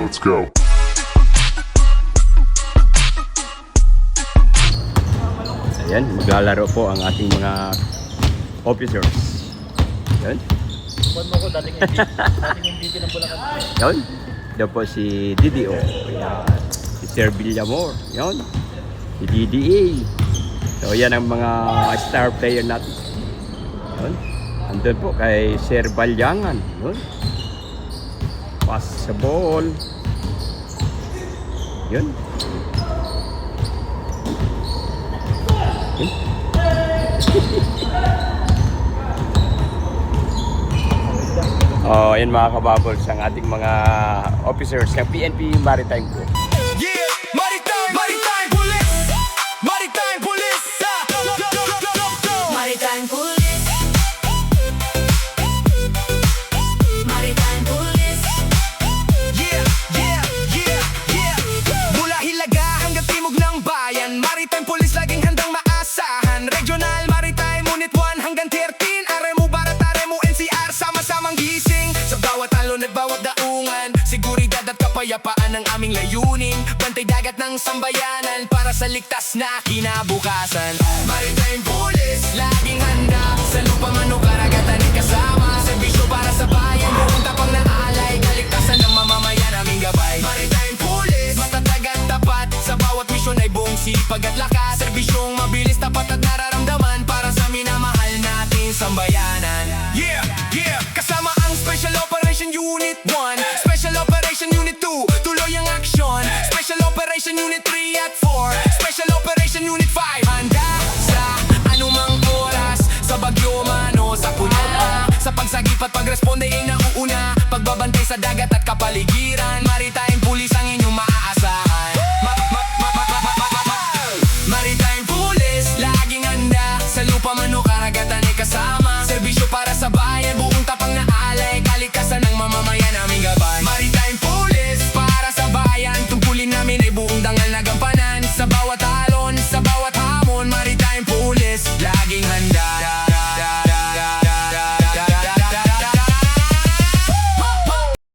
Let's go. Ayan, maglalaro po ang ating mga officers. Ayan. Buwan mo ko, dating MVP ng Bulacan. Ayan. Ito po si DDO. Ayan. Si Sir Villamor. Ayan. Si DDA. So yan ang mga star player natin. Ayan. Andun po kay Sir Balyangan. Ayan. Pass sa ball. Ayan. Oh, ayan mga kababols ang ating mga officers ng PNP Maritime Group. Yeah, Maritime Police, Maritime Police, Maritime Police, Maritime Police. Yeah, yeah, yeah, yeah. Mula Hilaga hanggang timog ng bayan, Maritime Police laging handang maasahan. Regional Maritime Unit 1 hanggang 13, Aremu Barat, Aremu NCR, sama-samang gising. Sa bawat alon at bawat daungan, seguridad at kapayapaan ang aming layunin. Bantay dagat ng sambayanan para sa ligtas na kinabukasan. Maritime Police, laging handa sa lupa man o karagatan ay kasama. Serbisyo para sa bayan, buong tapang na alay, kaligtasan ng mamamayan aming gabay. Maritime Police, matatag at tapat sa bawat misyon ay buong sipag at lakas. Serbisyong mabilis, tapat at nararamdaman para sa minamahal natin sambayanan. Yeah, yeah, kasama ang Special Operation Unit 1, Special Operation Unit 2, tuloy ang aksyon. Special Operation Unit 3 at 4, Special Operation Unit 5, handa sa anumang oras, sa bagyo man o sa puna. Sa pagsagip at pagresponde ay nauuna, pagbabantay sa dagat at kapaligiran. Maritime Police ang inyong